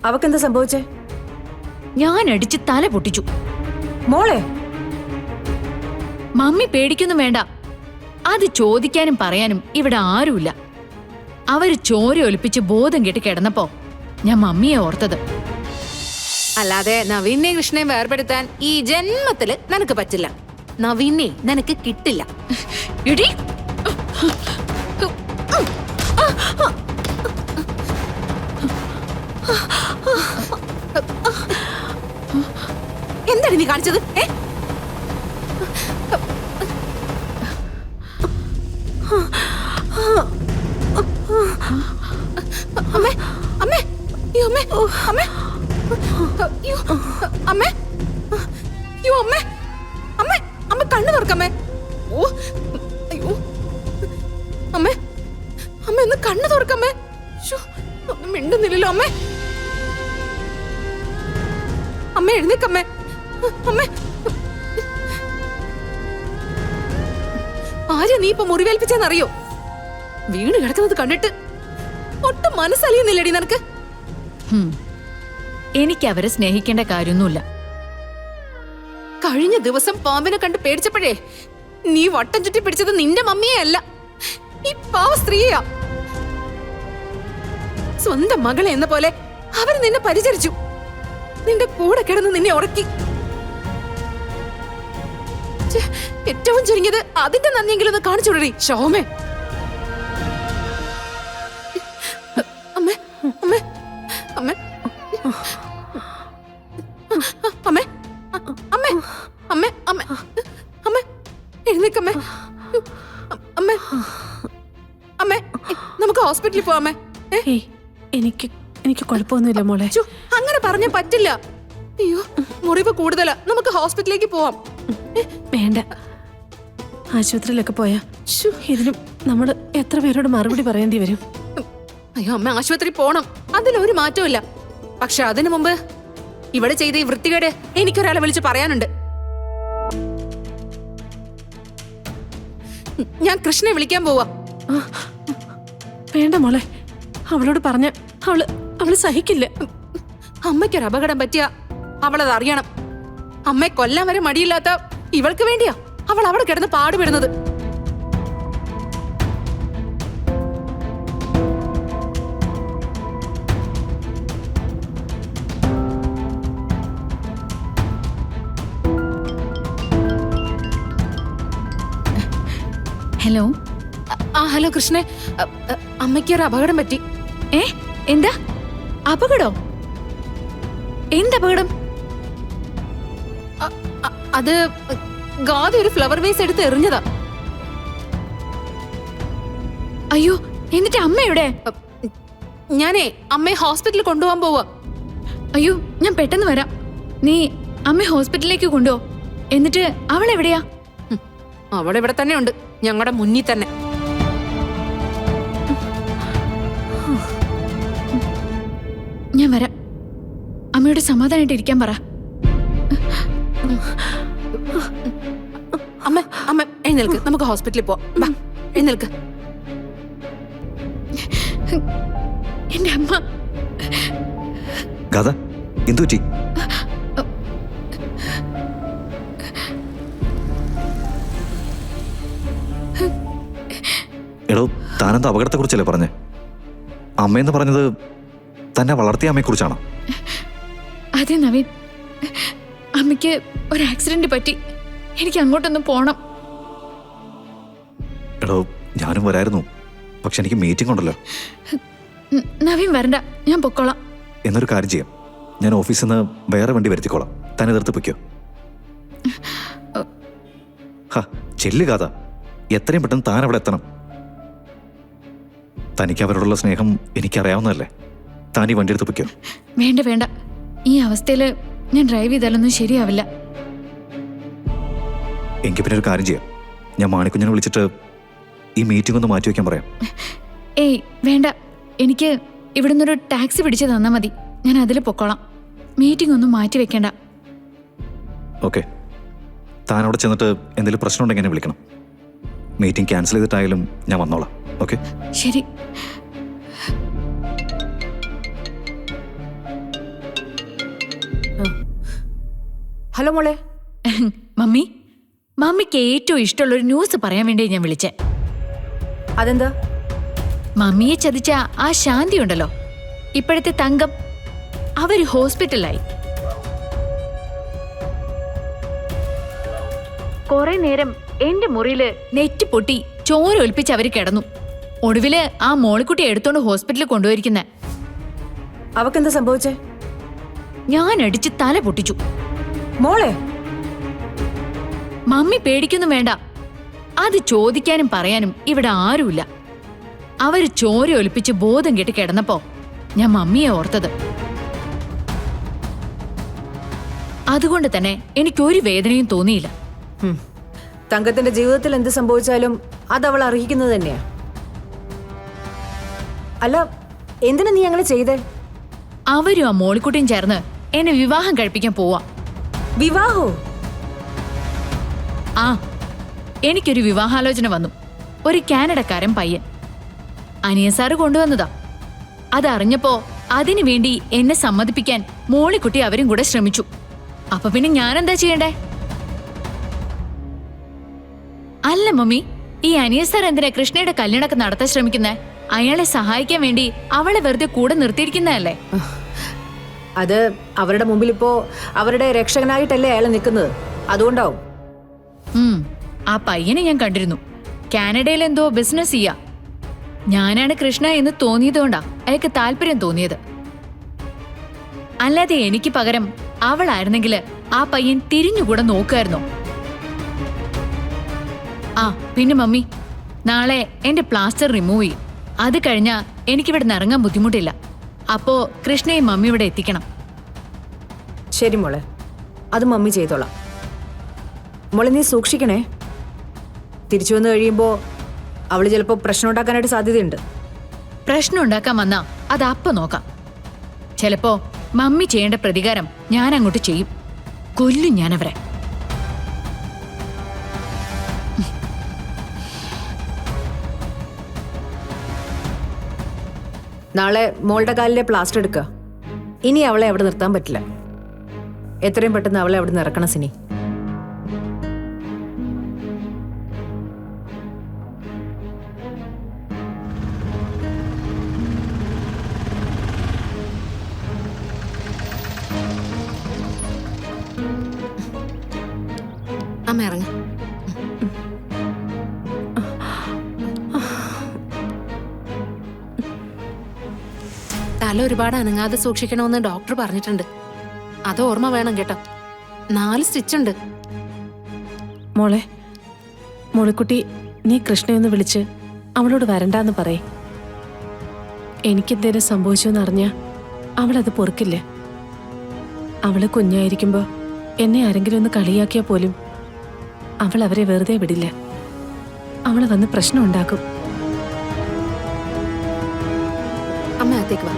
അവക്കെന്താ സംഭവിച്ചേ? ഞാൻ അടിച്ച് തല പൊട്ടിച്ചു. മോളെ, മമ്മി പേടിക്കൊന്നും വേണ്ട. അത് ചോദിക്കാനും പറയാനും ഇവിടെ ആരുമില്ല. അവര് ചോര ഒലിപ്പിച്ച് ബോധം കെട്ടി കിടന്നപ്പോ ഞാൻ മമ്മിയെ ഓർത്തത്. അല്ലാതെ നവീനെയും കൃഷ്ണയും വേർപെടുത്താൻ ഈ ജന്മത്തില് നിനക്ക് പറ്റില്ല. നവീനെ നിനക്ക് കിട്ടില്ല. എടി, എന്താണ് നീ കാണിച്ചത്? അമ്മേ, അമ്മേ, അയ്യോ അമ്മേ, അമ്മേ, അയ്യോ അമ്മേ, അയ്യോ അമ്മേ, അമ്മേ, അമ്മ കണ്ണു തുറക്കമ്മേ. ഓ അയ്യോ അമ്മേ, അമ്മ ഒന്ന് കണ്ണു തുറക്കമ്മേ. ഒന്നും മിണ്ടുന്നില്ലല്ലോ അമ്മേ. അമ്മ എഴുന്നേക്കമ്മേ. അമ്മേ, ആര്യ നീ ഇപ്പൊ മുറിവേൽപ്പിച്ചെന്നറിയോ? വീണ് കിടക്കുന്നത് കണ്ടിട്ട് ഒട്ടും മനസ്സലിയുന്നില്ലടി നിനക്ക്. എനിക്ക് അവരെ സ്നേഹിക്കേണ്ട കാര്യമൊന്നുമില്ല. കഴിഞ്ഞ ദിവസം പാമ്പിനെ കണ്ട് പേടിച്ചപ്പോഴേ നീ വട്ടം ചുറ്റി പിടിച്ചത് നിന്റെ മമ്മിയെ അല്ല, ഈ പാവ സ്ത്രീയാ. സ്വന്തം മകളെ എന്ന പോലെ അവര് നിന്നെ പരിചരിച്ചു. നിന്റെ കൂടെ കിടന്ന് നിന്നെ ഉറക്കി. ഏറ്റവും ചുരുങ്ങിയത് അതിന്റെ നന്ദിയെങ്കിലും ഒന്ന് കാണിച്ചു വിടറി ശോമേ. അമ്മേ, അമ്മേ, അമ്മേ, അമ്മേ, അമ്മേ, അമ്മേ, അമ്മേ, അമ്മേ, എഴുന്നേക്കമ്മേ. അമ്മേ, അമ്മേ, നമുക്ക് ഹോസ്പിറ്റലിൽ പോവാമേ. എനിക്ക് കുഴപ്പമൊന്നുമില്ല മോളെ. അങ്ങനെ പറഞ്ഞ പറ്റില്ല. അയ്യോ, മുറിവ് കൂടുതലാ, നമുക്ക് ഹോസ്പിറ്റലിലേക്ക് പോവാം. വേണ്ട, ആശുപത്രിയിലൊക്കെ പോയാ ഇതിനും നമ്മള് എത്ര പേരോട് മറുപടി പറയേണ്ടി വരും. അയ്യോ അമ്മ, ആശുപത്രി പോണം, അതിലൊരു മാറ്റവും ഇല്ല. പക്ഷെ അതിനു മുമ്പ് ഇവിടെ ചെയ്ത ഈ വൃത്തികേട് എനിക്കൊരാളെ വിളിച്ച് പറയാനുണ്ട്. ഞാൻ കൃഷ്ണനെ വിളിക്കാൻ പോവാ. വേണ്ട മോളെ, അവളോട് പറഞ്ഞ അവള് സഹിക്കില്ല. അമ്മയ്ക്കൊരു അപകടം പറ്റിയ അവളത് അറിയണം. അമ്മയെ കൊല്ലാൻ വരെ മടിയില്ലാത്ത ഇവൾക്ക് വേണ്ടിയാ അവൾ അവിടെ കിടന്ന് പാടുപെടുന്നത്. ഹലോ. ഹലോ കൃഷ്ണേ, അമ്മയ്ക്കൊരു അപകടം പറ്റി. എന്താ അപകടോ? എന്തപകടം? അത് ഗാദി ഒരു ഫ്ലവർ വേസ് എടുത്ത് എറിഞ്ഞതാ. അയ്യോ, എന്നിട്ട് അമ്മ എവിടെ? ഞാനേ അമ്മയെ ഹോസ്പിറ്റലിൽ കൊണ്ടുപോകാൻ പോവാ. അയ്യോ, ഞാൻ പെട്ടെന്ന് വരാം. നീ അമ്മയെ ഹോസ്പിറ്റലിലേക്ക് കൊണ്ടുപോ. എന്നിട്ട് അവൾ എവിടെയാ? അവളിവിടെ തന്നെ ഉണ്ട്, ഞങ്ങളുടെ മുന്നിൽ തന്നെ. ഞാൻ വരാം. അമ്മയോട് സമാധാനമായിട്ട് ഇരിക്കാൻ പറ. അമ്മ, അമ്മ എഴുന്നേൽക്ക്, നമുക്ക് ഹോസ്പിറ്റലിൽ പോവാം. എഴുന്നേൽക്ക്. എന്റെ അമ്മ. ഗാഥ, എന്തു പറ്റി? എടോ, താനെന്താ അപകടത്തെ കുറിച്ചല്ലേ പറഞ്ഞേ? അമ്മയെന്ന് പറഞ്ഞത് തന്നെ വളർത്തിയ അമ്മയെ കുറിച്ചാണോ? അതെ നവീൻ, അമ്മയ്ക്ക് ഒരു ആക്സിഡന്റ് പറ്റി. എനിക്ക് അങ്ങോട്ടൊന്ന് പോണം. എടോ, ഞാനും വരായിരുന്നു, പക്ഷെ എനിക്ക് മീറ്റിംഗ് ഉണ്ടല്ലോ. നവീൻ വരണ്ട, ഞാൻ പൊക്കോളാം. എന്നൊരു കാര്യം ചെയ്യാം, ഞാൻ ഓഫീസിൽ നിന്ന് വേറെ വണ്ടി വരുത്തിക്കോളാം, തന്നെ എതിർത്ത് പൊയ്ക്കോ. ചെല്ലു കഥ, എത്രയും പെട്ടെന്ന് താൻ അവിടെ എത്തണം. തനിക്ക് അവരോടുള്ള സ്നേഹം എനിക്കറിയാവുന്നതല്ലേ. താൻ ഈ വണ്ടി എടുത്ത് പൊയ്ക്കോ. വേണ്ട വേണ്ട, ഈ അവസ്ഥയിൽ ഞാൻ ഡ്രൈവ് ചെയ്താലൊന്നും ശരിയാവില്ല. എങ്കിൽ പിന്നെ ഒരു കാര്യം ചെയ്യാം, ഞാൻ മാണിക്കുഞ്ഞിനെ വിളിച്ചിട്ട് ഈ മീറ്റിംഗ് ഒന്ന് മാറ്റി വയ്ക്കാൻ പറയാം. ഏയ് വേണ്ട, എനിക്ക് ഇവിടെ നിന്നൊരു ടാക്സി പിടിച്ച് തന്നാൽ മതി. ഞാൻ അതിൽ പൊക്കോളാം. മീറ്റിംഗ് ഒന്നും മാറ്റി വെക്കേണ്ട. ഓക്കെ, താൻ അവിടെ ചെന്നിട്ട് എന്തെങ്കിലും പ്രശ്നം ഉണ്ടെങ്കിൽ എന്നെ വിളിക്കണം. മീറ്റിംഗ് ക്യാൻസൽ ചെയ്തിട്ടായാലും ഞാൻ വന്നോളാം. ഓക്കെ, ശരി. ഹലോ മോളെ. മമ്മി, മമ്മിക്ക് ഏറ്റവും ഇഷ്ടമുള്ള ഒരു ന്യൂസ് പറയാൻ വേണ്ടി ഞാൻ വിളിച്ചേ. അതെന്താ? മമ്മിയെ ചതിച്ച ആ ശാന്തി ഉണ്ടല്ലോ, ഇപ്പോഴത്തെ തങ്കം, അവര് ഹോസ്പിറ്റലിലായി. കുറെ നേരം എന്റെ മുറിയില് നെറ്റ് പൊട്ടി ചോര ഒലിപ്പിച്ച് അവര് കിടന്നു. ഒടുവില് ആ മോളിക്കുട്ടി എടുത്തോണ്ട് ഹോസ്പിറ്റലിൽ കൊണ്ടുപോയിരിക്കുന്നെ. അവക്കെന്താ സംഭവിച്ചേ? ഞാൻ അടിച്ച് തല പൊട്ടിച്ചു. മോളെ, മമ്മി പേടിക്കൊന്നും വേണ്ട. അത് ചോദിക്കാനും പറയാനും ഇവിടെ ആരുമില്ല. അവര് ചോര ഒലിപ്പിച്ച് ബോധം കെട്ടി കിടന്നപ്പോ ഞാൻ മമ്മിയെ ഓർത്തത്. അതുകൊണ്ട് തന്നെ എനിക്കൊരു വേദനയും തോന്നിയില്ല. തങ്കത്തിന്റെ ജീവിതത്തിൽ എന്ത് സംഭവിച്ചാലും അത് അവൾ അർഹിക്കുന്നത് തന്നെയാ. അല്ല, എന്തിനാ നീ അങ്ങനെ ചെയ്തേ? അവരും ആ മോളിക്കുട്ടിയും ചേർന്ന് എന്നെ വിവാഹം കഴിപ്പിക്കാൻ പോവാ. വിവാഹോ? ആ, എനിക്കൊരു വിവാഹാലോചന വന്നു. ഒരു കാനഡക്കാരൻ പയ്യൻ. അനിയൻ സാറ് കൊണ്ടുവന്നതാ. അതറിഞ്ഞപ്പോ അതിനു വേണ്ടി എന്നെ സമ്മതിപ്പിക്കാൻ മോളിക്കുട്ടി അവരും കൂടെ ശ്രമിച്ചു. അപ്പൊ പിന്നെ ഞാനെന്താ ചെയ്യണ്ടേ? അല്ല മമ്മി, ഈ അനിയൻ സാർ എന്തിനാ കൃഷ്ണയുടെ കല്യാണമൊക്കെ നടത്താൻ ശ്രമിക്കുന്നേ? അയാളെ സഹായിക്കാൻ വേണ്ടി അവളെ വെറുതെ കൂടെ നിർത്തിയിരിക്കുന്നതല്ലേ? അത് അവരുടെ മുമ്പിൽ ഇപ്പോ അവരുടെ രക്ഷകനായിട്ടല്ലേ അയാൾ നിൽക്കുന്നത്, അതുകൊണ്ടാവും. ആ പയ്യനെ ഞാൻ കണ്ടിരുന്നു. കാനഡയിൽ എന്തോ ബിസിനസ് ചെയ്യാ. ഞാനാണ് കൃഷ്ണ എന്ന് തോന്നിയതുകൊണ്ടാ അയാൾക്ക് താല്പര്യം തോന്നിയത്. അല്ലാതെ എനിക്ക് പകരം അവളായിരുന്നെങ്കിൽ ആ പയ്യൻ തിരിഞ്ഞുകൂടെ നോക്കുമായിരുന്നോ? ആ പിന്നെ മമ്മി, നാളെ എന്റെ പ്ലാസ്റ്റർ റിമൂവ് ചെയ്യും. അത് കഴിഞ്ഞാ എനിക്കിവിടെ നിന്ന് ഇറങ്ങാൻ ബുദ്ധിമുട്ടില്ല. അപ്പോ കൃഷ്ണയും മമ്മി ഇവിടെ എത്തിക്കണം. ശരി മോളെ, അത് മമ്മി ചെയ്തോളാം. മോളെ നീ സൂക്ഷിക്കണേ. തിരിച്ചു വന്നു കഴിയുമ്പോ അവള് ചിലപ്പോ പ്രശ്നം ഉണ്ടാക്കാനായിട്ട് സാധ്യതയുണ്ട്. പ്രശ്നം ഉണ്ടാക്കാൻ വന്നാ അത് അപ്പൊ നോക്കാം. ചിലപ്പോ മമ്മി ചെയ്യേണ്ട പ്രതികാരം ഞാൻ അങ്ങോട്ട് ചെയ്യും. കൊല്ലും ഞാനവരെ. നാളെ മോളുടെ കാലിലെ പ്ലാസ്റ്റർ എടുക്കുക. ഇനി അവളെ അവിടെ നിർത്താൻ പറ്റില്ല. എത്രയും പെട്ടെന്ന് അവളെ അവിടെ നിന്ന് ഇറക്കണം സിനി. അമ്മ ഇറങ്ങ. തല ഒരുപാട് അനങ്ങാതെ സൂക്ഷിക്കണമെന്ന് ഡോക്ടർ പറഞ്ഞിട്ടുണ്ട്. അത് ഓർമ്മ വേണം കേട്ടോ. 4 സ്റ്റിച്ചുണ്ട്. മോളെ, മോളിക്കുട്ടി, നീ കൃഷ്ണയൊന്ന് വിളിച്ച് അവളോട് വരണ്ടാന്ന് പറയേ. എനിക്കെന്തേലും സംഭവിച്ചോന്ന് അറിഞ്ഞാ അവളത് പൊറുക്കില്ല. അവള് കുഞ്ഞായിരിക്കുമ്പോ എന്നെ ആരെങ്കിലും ഒന്ന് കളിയാക്കിയാ പോലും അവൾ അവരെ വെറുതെ വിടില്ല. അവള് വന്ന് പ്രശ്നം ഉണ്ടാക്കും. അമ്മ അകത്തേക്ക് വാ.